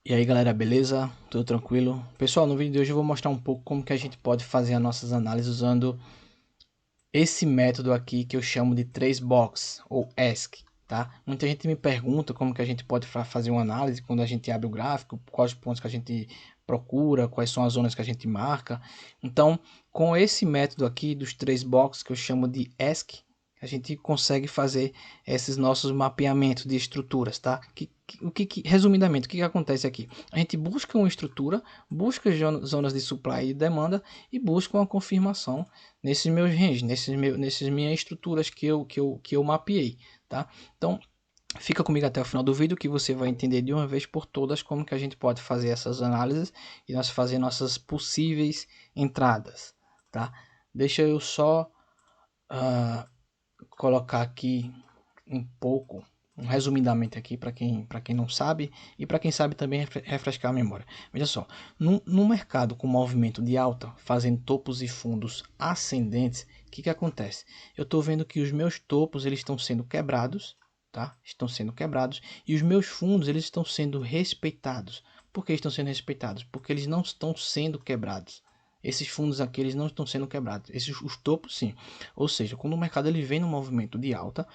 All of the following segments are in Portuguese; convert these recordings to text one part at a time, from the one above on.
E aí galera, beleza? Tudo tranquilo? Pessoal, no vídeo de hoje eu vou mostrar um pouco como que a gente pode fazer as nossas análises usando esse método aqui que eu chamo de 3 box ou ESC, tá? Muita gente me pergunta como que a gente pode fazer uma análise quando a gente abre o gráfico, quais pontos que a gente procura, quais são as zonas que a gente marca. Então, com esse método aqui dos 3 box que eu chamo de ESC, a gente consegue fazer esses nossos mapeamentos de estruturas, tá? Resumidamente, o que acontece aqui? A gente busca uma estrutura, busca zonas de supply e demanda e busca uma confirmação nesses meus ranges, nesses minhas estruturas que eu mapeei, tá? Então, fica comigo até o final do vídeo que você vai entender de uma vez por todas como que a gente pode fazer essas análises e nós fazer nossas possíveis entradas, tá? Deixa eu só colocar aqui um pouco, resumidamente aqui para quem não sabe e para quem sabe também refrescar a memória. Veja só, no mercado com movimento de alta, fazendo topos e fundos ascendentes, o que acontece? Eu estou vendo que os meus topos eles estão sendo quebrados, tá? Estão sendo quebrados e os meus fundos eles estão sendo respeitados. Por que estão sendo respeitados? Porque eles não estão sendo quebrados. Esses fundos aqui eles não estão sendo quebrados. Os topos sim. Ou seja, quando o mercado ele vem no movimento de alta,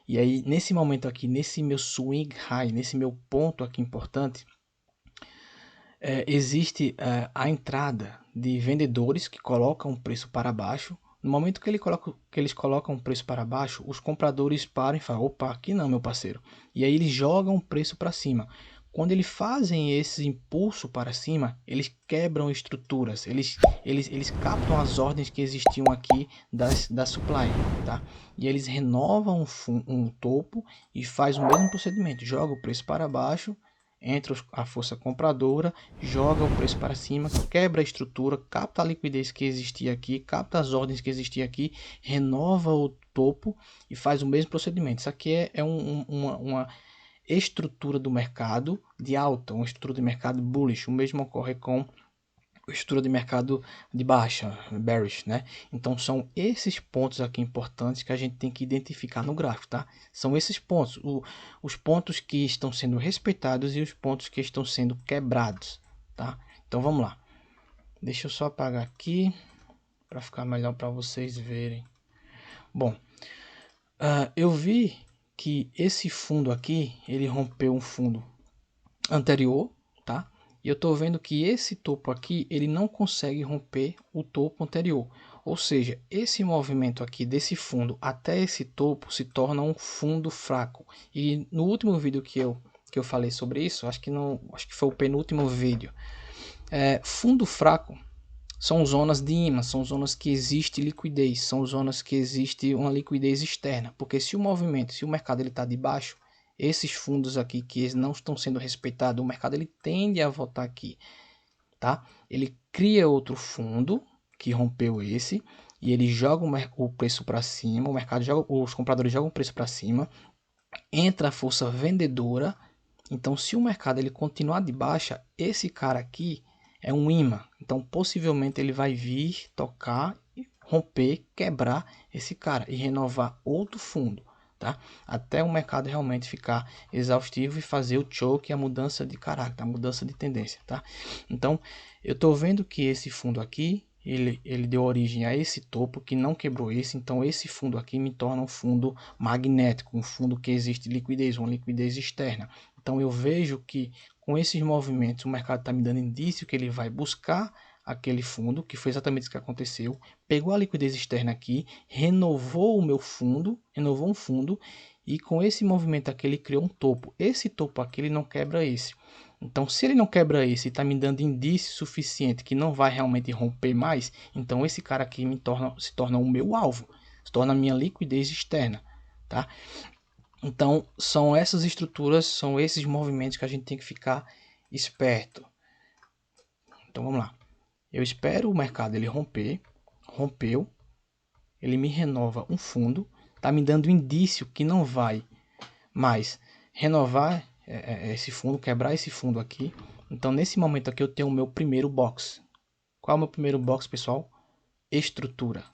e aí nesse momento aqui, nesse meu swing high, nesse meu ponto aqui importante, existe a entrada de vendedores que colocam o preço para baixo. No momento que eles colocam o preço para baixo, os compradores param e falam, opa, aqui não, meu parceiro. E aí eles jogam o preço para cima. Quando eles fazem esse impulso para cima, eles quebram estruturas, eles captam as ordens que existiam aqui da supply, tá? E eles renovam um topo e faz o mesmo procedimento, joga o preço para baixo, entra a força compradora, joga o preço para cima, quebra a estrutura, capta a liquidez que existia aqui, capta as ordens que existia aqui, renova o topo e faz o mesmo procedimento. Isso aqui é uma estrutura do mercado de alta, uma estrutura de mercado bullish. O mesmo ocorre com a estrutura de mercado de baixa, bearish, né? Então são esses pontos aqui importantes que a gente tem que identificar no gráfico, tá? São esses pontos, os pontos que estão sendo respeitados e os pontos que estão sendo quebrados, tá? Então vamos lá. Deixa eu só apagar aqui para ficar melhor para vocês verem. Bom, eu vi que esse fundo aqui, ele rompeu um fundo anterior, tá? E eu estou vendo que esse topo aqui, ele não consegue romper o topo anterior. Ou seja, esse movimento aqui desse fundo até esse topo se torna um fundo fraco. E no último vídeo que eu falei sobre isso, acho que foi o penúltimo vídeo. Fundo fraco são zonas de imã, são zonas que existe liquidez, são zonas que existe uma liquidez externa. Porque se o mercado está de baixo, esses fundos aqui que não estão sendo respeitados, o mercado ele tende a voltar aqui, tá? Ele cria outro fundo que rompeu esse e ele joga o preço para cima, o mercado joga, os compradores jogam o preço para cima, entra a força vendedora. Então, se o mercado ele continuar de baixa, esse cara aqui é um imã. Então, possivelmente ele vai vir tocar, romper, quebrar esse cara e renovar outro fundo, tá? Até o mercado realmente ficar exaustivo e fazer o choke, a mudança de caráter, a mudança de tendência, tá? Então, eu tô vendo que esse fundo aqui, ele deu origem a esse topo que não quebrou esse, então esse fundo aqui me torna um fundo magnético, um fundo que existe liquidez, uma liquidez externa. Então eu vejo que com esses movimentos o mercado está me dando indício que ele vai buscar aquele fundo, que foi exatamente isso que aconteceu, pegou a liquidez externa aqui, renovou o meu fundo, renovou um fundo, e com esse movimento aqui ele criou um topo. Esse topo aqui ele não quebra esse. Então, se ele não quebra esse e está me dando indício suficiente que não vai realmente romper mais, então esse cara aqui se torna o meu alvo, se torna a minha liquidez externa, tá? Então, são essas estruturas, são esses movimentos que a gente tem que ficar esperto. Então, vamos lá. Eu espero o mercado ele romper, rompeu, ele me renova um fundo, tá me dando indício que não vai mais renovar esse fundo, quebrar esse fundo aqui. Então, nesse momento aqui, eu tenho o meu primeiro box. Qual é o meu primeiro box, pessoal? Estrutura.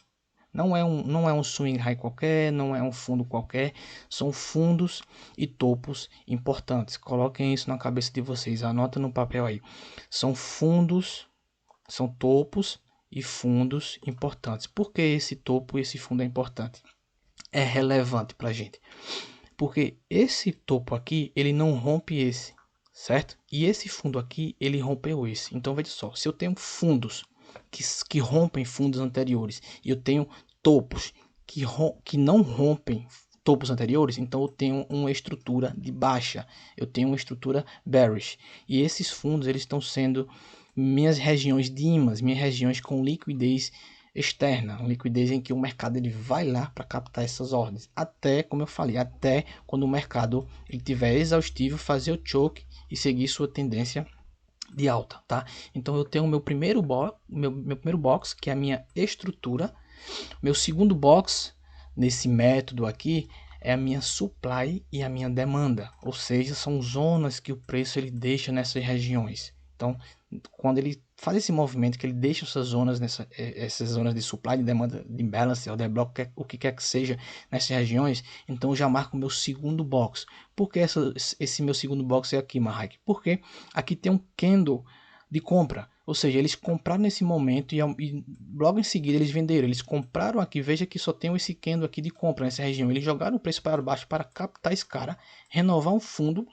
Não é um swing high qualquer, não é um fundo qualquer, são fundos e topos importantes. Coloquem isso na cabeça de vocês, anota no papel aí. São fundos, são topos e fundos importantes. Por que esse topo e esse fundo é importante? É relevante para a gente. Porque esse topo aqui, ele não rompe esse, certo? E esse fundo aqui, ele rompeu esse. Então, veja só, se eu tenho fundos que rompem fundos anteriores e eu tenho topos que não rompem topos anteriores, então eu tenho uma estrutura de baixa, eu tenho uma estrutura bearish. E esses fundos, eles estão sendo minhas regiões de ímãs, minhas regiões com liquidez externa, uma liquidez em que o mercado ele vai lá para captar essas ordens, até, como eu falei, até quando o mercado ele tiver exaustivo, fazer o choke e seguir sua tendência de alta, tá? Então eu tenho o meu primeiro box, que é a minha estrutura. Meu segundo box nesse método aqui é a minha supply e a minha demanda, ou seja, são zonas que o preço ele deixa nessas regiões. Então, quando ele faz esse movimento, que ele deixa essas zonas, essas zonas de supply, de demanda, de imbalance, ou de block, o que quer que seja, nessas regiões, então eu já marco o meu segundo box. Por que esse meu segundo box é aqui, Marraik? Porque aqui tem um candle de compra, ou seja, eles compraram nesse momento e logo em seguida eles venderam. Eles compraram aqui, veja que só tem esse candle aqui de compra nessa região. Eles jogaram o preço para baixo para captar esse cara, renovar um fundo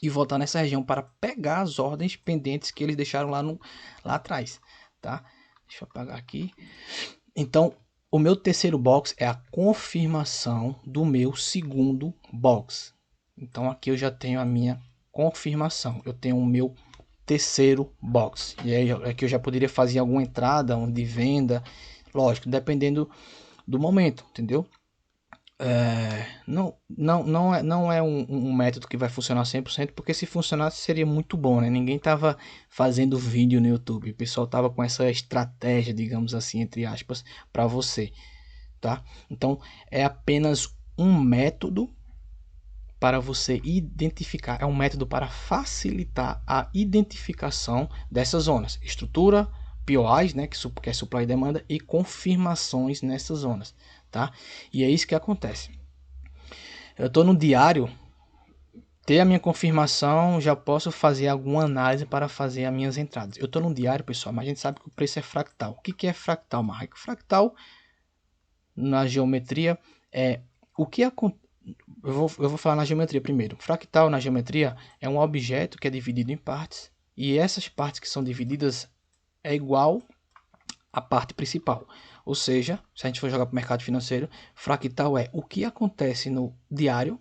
e voltar nessa região para pegar as ordens pendentes que eles deixaram lá atrás, tá? Deixa eu apagar aqui. Então, o meu terceiro box é a confirmação do meu segundo box. Então, aqui eu já tenho a minha confirmação. Eu tenho o meu terceiro box. E aí aqui eu já poderia fazer alguma entrada de venda, lógico, dependendo do momento, entendeu? Não é um método que vai funcionar 100%, porque se funcionasse seria muito bom, né? Ninguém tava fazendo vídeo no YouTube, o pessoal tava com essa estratégia, digamos assim, entre aspas, para você, tá? Então, é apenas um método para você identificar, é um método para facilitar a identificação dessas zonas, estrutura, POIs, né, que é supply e demanda, e confirmações nessas zonas, tá? E é isso que acontece. Eu estou no diário, ter a minha confirmação, já posso fazer alguma análise para fazer as minhas entradas. Eu estou no diário, pessoal, mas a gente sabe que o preço é fractal. O que é fractal, Marco? Fractal, na geometria, é o que acontece. Eu vou falar na geometria primeiro. Fractal na geometria é um objeto que é dividido em partes, e essas partes que são divididas é igual à parte principal. Ou seja, se a gente for jogar para o mercado financeiro, fractal é o que acontece no diário,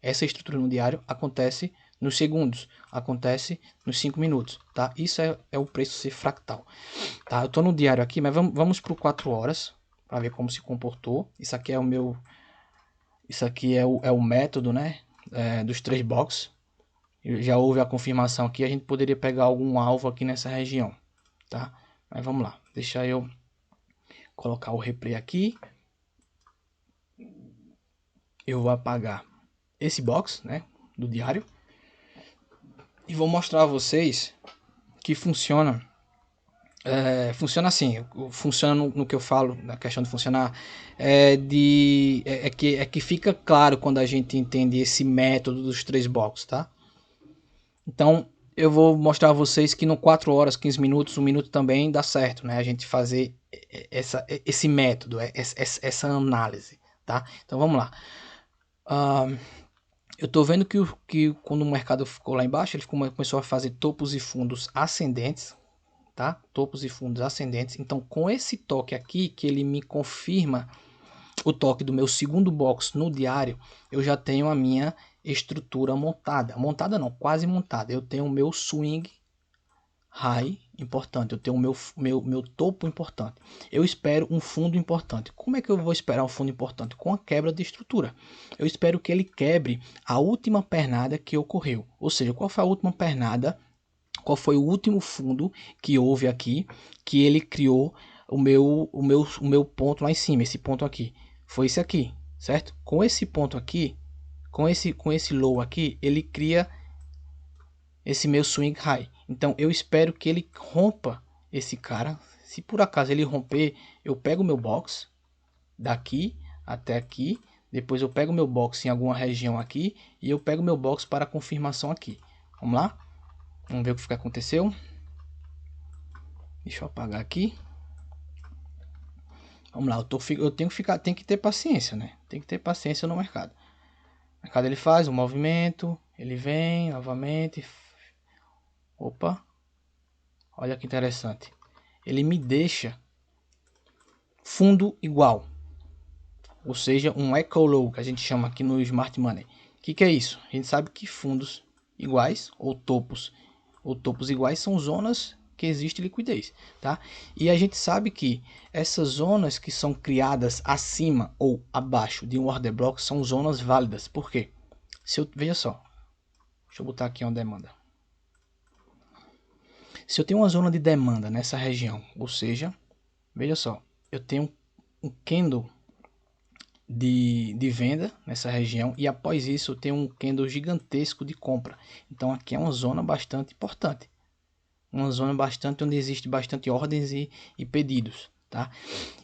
essa estrutura no diário acontece nos segundos, acontece nos 5 minutos, tá? Isso é o preço ser fractal, tá? Eu estou no diário aqui, mas vamos para o 4 horas, para ver como se comportou. Isso aqui é o meu... Isso aqui é o método, né? Dos 3 boxes. Já houve a confirmação aqui. A gente poderia pegar algum alvo aqui nessa região, tá? Mas vamos lá. Deixa eu colocar o replay aqui. Eu vou apagar esse box, né? Do diário. E vou mostrar a vocês que funciona. Funciona assim, funciona no que eu falo, na questão de funcionar, que fica claro quando a gente entende esse método dos 3 blocos, tá? Então, eu vou mostrar a vocês que no 4 horas, 15 minutos, 1 minuto também dá certo, né? A gente fazer esse método, essa análise, tá? Então, vamos lá. Eu tô vendo que quando o mercado ficou lá embaixo, ele começou a fazer topos e fundos ascendentes, tá? Topos e fundos ascendentes. Então, com esse toque aqui, que ele me confirma o toque do meu segundo box no diário, eu já tenho a minha estrutura montada. Montada não, quase montada. Eu tenho o meu swing high importante, eu tenho o meu topo importante. Eu espero um fundo importante. Como é que eu vou esperar um fundo importante? Com a quebra de estrutura. Eu espero que ele quebre a última pernada que ocorreu. Ou seja, qual foi a última pernada? Qual foi o último fundo que houve aqui, que ele criou o meu ponto lá em cima, esse ponto aqui. Foi esse aqui, certo? Com esse ponto aqui, com esse low aqui, ele cria esse meu swing high. Então eu espero que ele rompa esse cara. Se por acaso ele romper, eu pego o meu box, daqui até aqui. Depois eu pego meu box em alguma região aqui e eu pego meu box para confirmação aqui. Vamos lá? Vamos ver o que aconteceu. Deixa eu apagar aqui. Vamos lá, eu tenho que ter paciência, né? Tem que ter paciência no mercado. O mercado ele faz um movimento, ele vem novamente. Opa, olha que interessante. Ele me deixa fundo igual, ou seja, um echo low que a gente chama aqui no Smart Money. O que é isso? A gente sabe que fundos iguais ou topos iguais são zonas que existe liquidez, tá? E a gente sabe que essas zonas que são criadas acima ou abaixo de um order block são zonas válidas. Por quê? Veja só, deixa eu botar aqui uma demanda. Se eu tenho uma zona de demanda nessa região, ou seja, veja só, eu tenho um candle de venda nessa região e após isso eu tenho um candle gigantesco de compra. Então aqui é uma zona bastante importante. Uma zona bastante onde existe bastante ordens e pedidos, tá?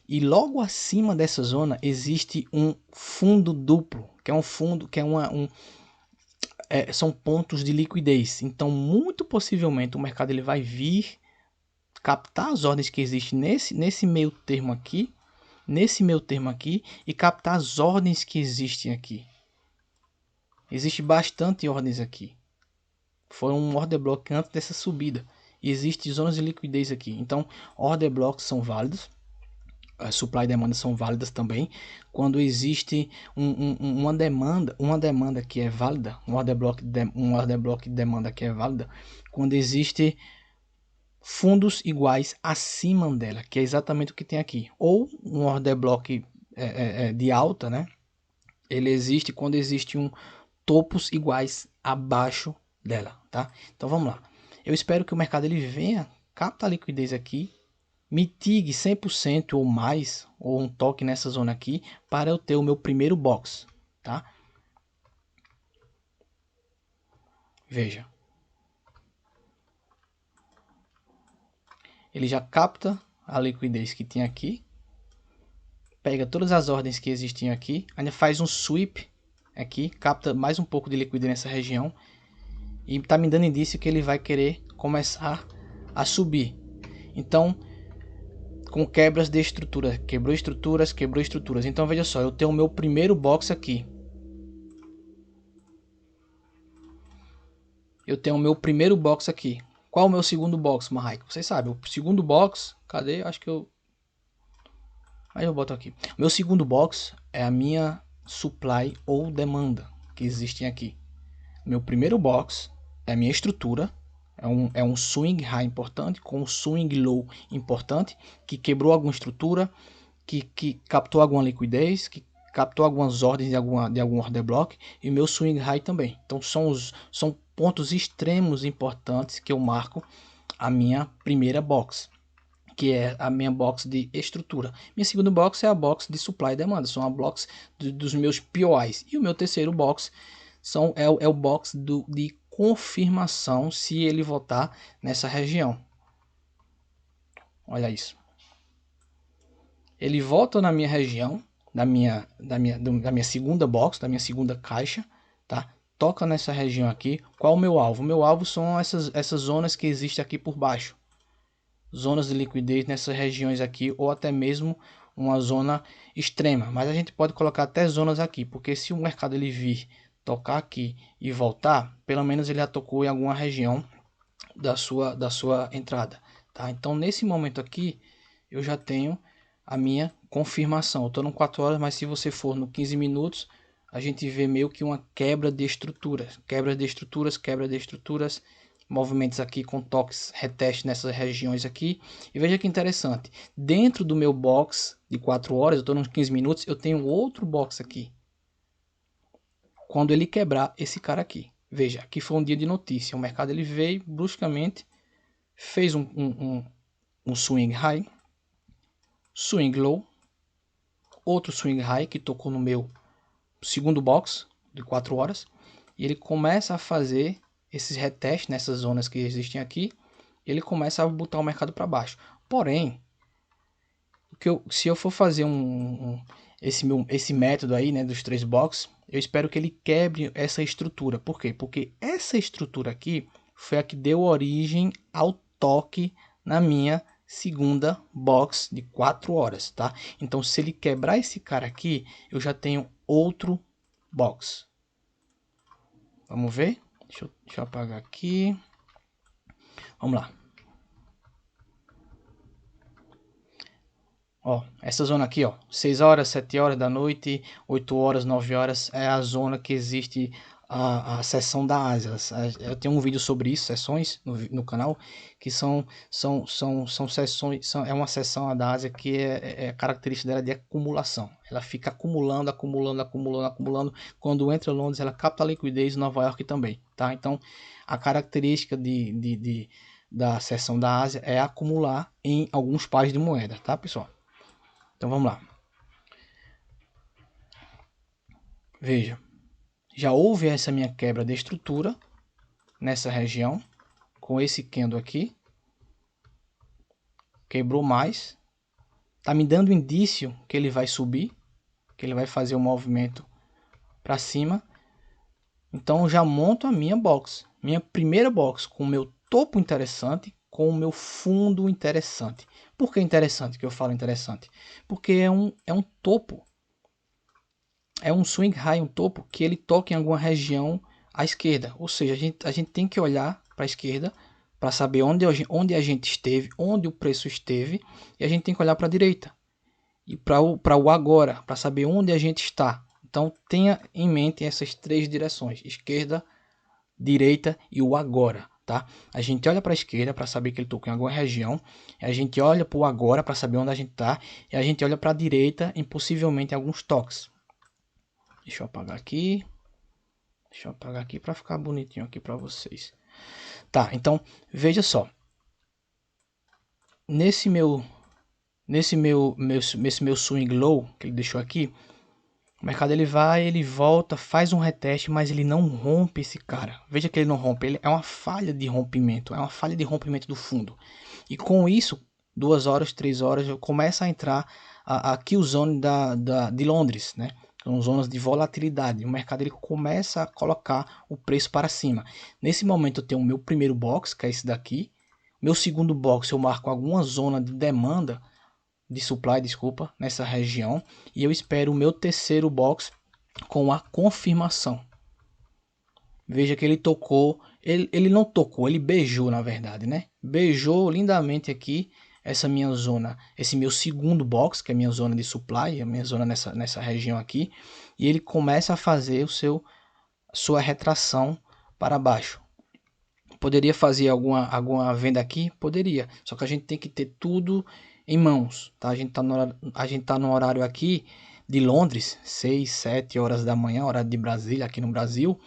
E logo acima dessa zona existe um fundo duplo, que é um fundo, que é são pontos de liquidez. Então, muito possivelmente o mercado ele vai vir captar as ordens que existem nesse meio termo aqui, e captar as ordens que existem aqui. Existe bastante ordens aqui. Foi um order block antes dessa subida. Existem zonas de liquidez aqui. Então, order blocks são válidos. Supply e demanda são válidas também. Quando existe uma demanda que é válida, um order block de demanda que é válida, quando existe fundos iguais acima dela, que é exatamente o que tem aqui. Ou um order block de alta, né? Ele existe quando existe topos iguais abaixo dela, tá? Então vamos lá. Eu espero que o mercado ele venha, capta a liquidez aqui, mitigue 100% ou mais, ou um toque nessa zona aqui, para eu ter o meu primeiro box, tá? Veja. Ele já capta a liquidez que tem aqui, pega todas as ordens que existiam aqui, ainda faz um sweep aqui, capta mais um pouco de liquidez nessa região, e tá me dando indício que ele vai querer começar a subir. Então, com quebras de estrutura, quebrou estruturas. Então veja só, eu tenho o meu primeiro box aqui. Qual o meu segundo box, Marraico? Vocês sabem, o segundo box, cadê? Acho que eu... Aí eu boto aqui. Meu segundo box é a minha supply ou demanda que existem aqui. Meu primeiro box é a minha estrutura. É um swing high importante com um swing low importante que quebrou alguma estrutura, que captou alguma liquidez, que captou algumas ordens de algum order block, e meu swing high também. Então são pontos extremos importantes que eu marco a minha primeira box, que é a minha box de estrutura. Minha segunda box é a box de supply e demanda, são a box dos meus POIs. E o meu terceiro box é o box de confirmação se ele voltar nessa região. Olha isso. Ele volta na minha região, da minha segunda box, da minha segunda caixa, tá? Toca nessa região aqui. Qual o meu alvo? O meu alvo são essas zonas que existem aqui por baixo. Zonas de liquidez nessas regiões aqui, ou até mesmo uma zona extrema. Mas a gente pode colocar até zonas aqui, porque se o mercado ele vir tocar aqui e voltar, pelo menos ele já tocou em alguma região da sua entrada, tá? Então nesse momento aqui eu já tenho a minha confirmação. Eu estou no 4 horas, mas se você for no 15 minutos, a gente vê meio que uma quebra de estruturas, movimentos aqui com toques reteste nessas regiões aqui. E veja que interessante, dentro do meu box de 4 horas, eu estou nos 15 minutos, eu tenho outro box aqui. Quando ele quebrar esse cara aqui, veja, aqui foi um dia de notícia, o mercado ele veio bruscamente, fez um swing high, swing low, outro swing high que tocou no meu segundo box de 4 horas, e ele começa a fazer esses retestes nessas zonas que existem aqui, ele começa a botar o mercado para baixo. Porém, se eu for fazer esse método aí, né, dos 3 boxes, eu espero que ele quebre essa estrutura. Por quê? Porque essa estrutura aqui foi a que deu origem ao toque na minha segunda box de 4 horas, tá? Então, se ele quebrar esse cara aqui, eu já tenho outro box. Vamos ver? Deixa eu apagar aqui. Vamos lá. Ó, essa zona aqui, ó, 6 horas, 7 horas da noite, 8 horas, 9 horas, é a zona que existe a seção da Ásia. Eu tenho um vídeo sobre isso, sessões no canal, que são sessões, é uma seção da Ásia que é característica dela de acumulação. Ela fica acumulando, acumulando, acumulando, acumulando. Quando entra em Londres, ela capta a liquidez, Nova York também, tá? Então, a característica da seção da Ásia é acumular em alguns pares de moeda, tá, pessoal? Então vamos lá. Veja, já houve essa minha quebra de estrutura nessa região, com esse candle aqui. Quebrou mais. Tá me dando indício que ele vai subir, que ele vai fazer um movimento para cima. Então já monto a minha box. Minha primeira box com o meu topo interessante, com o meu fundo interessante. Por que interessante que eu falo interessante? Porque é um topo. É um swing high, um topo, que ele toca em alguma região à esquerda. Ou seja, a gente tem que olhar para a esquerda para saber onde a gente esteve, onde o preço esteve, e a gente tem que olhar para a direita e para o agora, para saber onde a gente está. Então tenha em mente essas 3 direções: esquerda, direita e o agora. Tá? A gente olha para a esquerda para saber que ele tocou em alguma região, a gente olha para o agora para saber onde a gente está, e a gente olha para a direita em possivelmente alguns toques. Deixa eu apagar aqui. Deixa eu apagar aqui para ficar bonitinho aqui para vocês. Tá, então veja só. Nesse meu swing low que ele deixou aqui, o mercado ele volta, faz um reteste, mas ele não rompe esse cara. Veja que ele não rompe, ele é uma falha de rompimento, do fundo. E com isso, 2 horas, 3 horas, começa a entrar a kill zone de Londres, né? São zonas de volatilidade. O mercado ele começa a colocar o preço para cima. Nesse momento eu tenho o meu primeiro box, que é esse daqui. Meu segundo box eu marco alguma zona de demanda, de supply, desculpa, nessa região. E eu espero o meu terceiro box com a confirmação. Veja que ele tocou, ele não tocou, ele beijou na verdade, né? Beijou lindamente aqui essa minha zona, esse meu segundo box, que é a minha zona de supply, a minha zona nessa região aqui. E ele começa a fazer sua retração para baixo. Poderia fazer alguma venda aqui? Poderia, só que a gente tem que ter tudo em mãos, tá? A gente tá no horário aqui de Londres, 6, 7 horas da manhã, horário de Brasília, aqui no Brasil,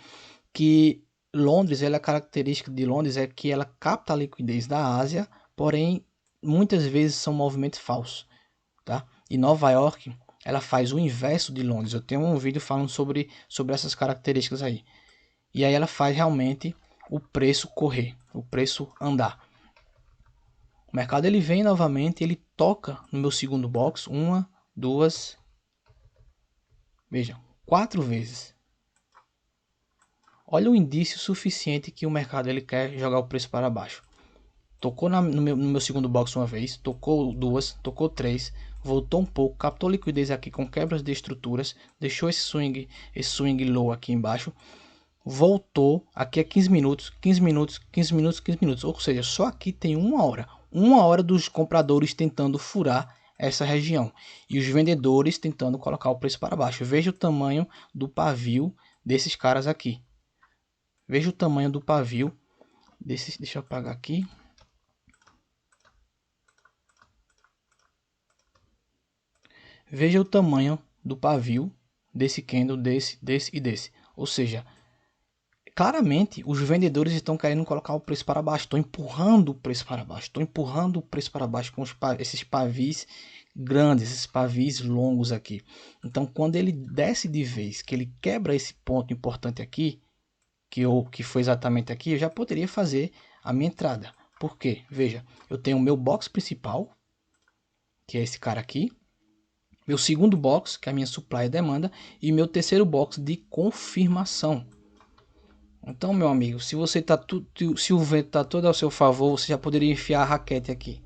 que Londres, a característica de Londres é que ela capta a liquidez da Ásia, porém, muitas vezes são movimentos falsos, tá? E Nova York, ela faz o inverso de Londres. Eu tenho um vídeo falando sobre essas características aí. E aí ela faz realmente o preço correr, o preço andar. O mercado ele vem novamente, ele toca no meu segundo box, 1, 2, vejam, 4 vezes. Olha o indício suficiente que o mercado ele quer jogar o preço para baixo. Tocou no meu segundo box uma vez, tocou 2, tocou 3, voltou um pouco, captou liquidez aqui com quebras de estruturas, deixou esse swing low aqui embaixo, voltou aqui a 15 minutos, 15 minutos, 15 minutos, 15 minutos. Ou seja, só aqui tem 1 hora dos compradores tentando furar essa região e os vendedores tentando colocar o preço para baixo. Veja o tamanho do pavio desses caras aqui. Veja o tamanho do pavio desses. Deixa eu apagar aqui. Veja o tamanho do pavio desse candle, desse e desse. Ou seja, claramente os vendedores estão querendo colocar o preço para baixo. Estão empurrando o preço para baixo. Estão empurrando o preço para baixo com esses pavis grandes, esses pavis longos aqui. Então, quando ele desce de vez, que ele quebra esse ponto importante aqui, que foi exatamente aqui, eu já poderia fazer a minha entrada. Por quê? Veja, eu tenho o meu box principal, que é esse cara aqui. meu segundo box, que é a minha supply e demanda, e meu terceiro box de confirmação. Então, meu amigo, se você tá se o vento está todo ao seu favor, você já poderia enfiar a raquete aqui.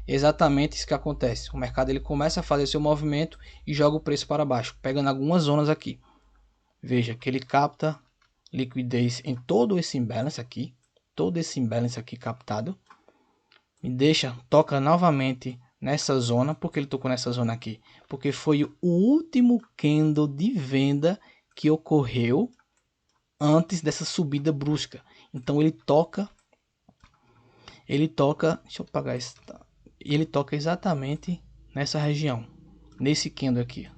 Exatamente isso que acontece. O mercado ele começa a fazer seu movimento e joga o preço para baixo, pegando algumas zonas aqui. Veja que ele capta liquidez em todo esse imbalance aqui, captado. Me deixa, toca novamente nessa zona. Porque ele tocou nessa zona aqui? Porque foi o último candle de venda que ocorreu antes dessa subida brusca. Então ele toca, deixa eu apagar isso. Ele toca exatamente nessa região, nesse candle aqui,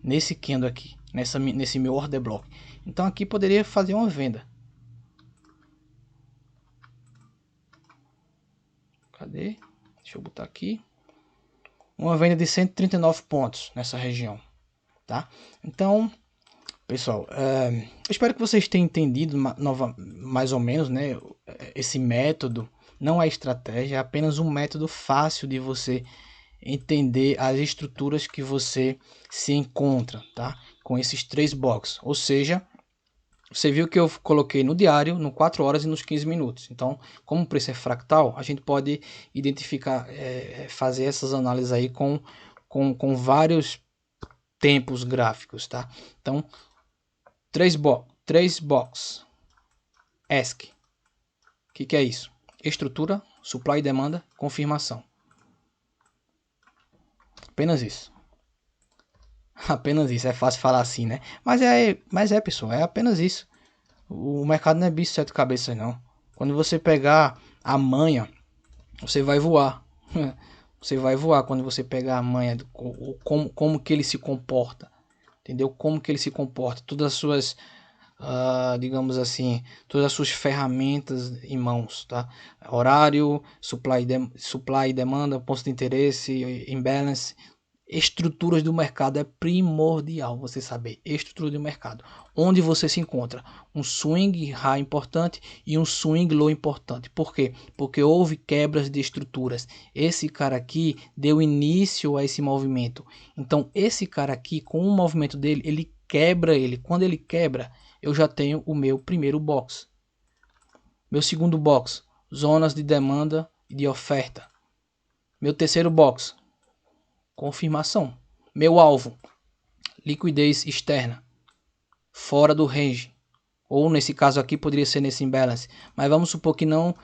nesse meu order block. Então aqui poderia fazer uma venda. Cadê? Deixa eu botar aqui. Uma venda de 139 pontos nessa região, tá? Então, pessoal, eu espero que vocês tenham entendido mais ou menos, né? Esse método não é estratégia, é apenas um método fácil de você entender as estruturas que você se encontra, tá? Com esses 3 boxes. Ou seja, você viu que eu coloquei no diário, no 4 horas e nos 15 minutos. Então, como o preço é fractal, a gente pode identificar, fazer essas análises aí com vários tempos gráficos, tá? Então, 3 box, ESC. O que é isso? Estrutura, supply e demanda, confirmação. Apenas isso. Apenas isso. É fácil falar assim, né? Mas é, pessoal, é apenas isso. O mercado não é bicho de 7 cabeças, não. Quando você pegar a manha, você vai voar. Você vai voar quando você pegar a manha, como que ele se comporta. Entendeu? Como que ele se comporta. Todas as suas, digamos assim, todas as suas ferramentas em mãos, tá? Horário, supply e demanda, ponto de interesse, imbalance. Estruturas do mercado é primordial você saber. Estrutura do mercado. Onde você se encontra. Um swing high importante e um swing low importante. Por quê? Porque houve quebras de estruturas. Esse cara aqui deu início a esse movimento. Então esse cara aqui, com o movimento dele, ele quebra ele. Quando ele quebra, eu já tenho o meu primeiro box. Meu segundo box, zonas de demanda e de oferta. Meu terceiro box, confirmação. Meu alvo, liquidez externa, fora do range. Ou nesse caso aqui poderia ser nesse imbalance. Mas vamos supor que não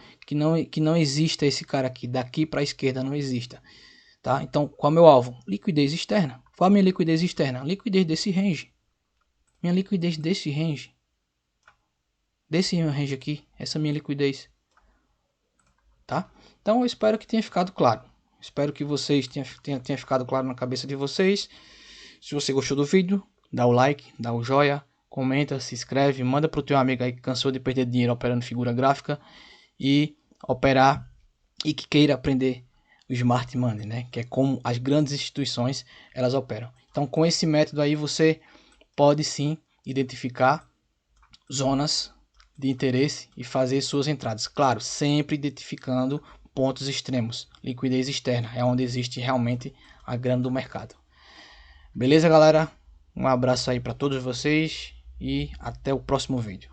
exista esse cara aqui. Daqui para a esquerda não exista. Tá? Então, qual é o meu alvo? Liquidez externa. Qual a minha liquidez externa? Liquidez desse range. Minha liquidez desse range. Desse range aqui. Essa minha liquidez. Tá? Então eu espero que tenha ficado claro. Espero que vocês tenha ficado claro na cabeça de vocês. Se você gostou do vídeo, dá o like, dá o joinha, comenta, se inscreve, manda pro teu amigo aí que cansou de perder dinheiro operando figura gráfica e operar e que queira aprender o Smart Money, né? Que é como as grandes instituições elas operam. Então com esse método aí você pode sim identificar zonas de interesse e fazer suas entradas. Claro, sempre identificando pontos extremos. Liquidez externa é onde existe realmente a grana do mercado. Beleza, galera? Um abraço aí para todos vocês e até o próximo vídeo.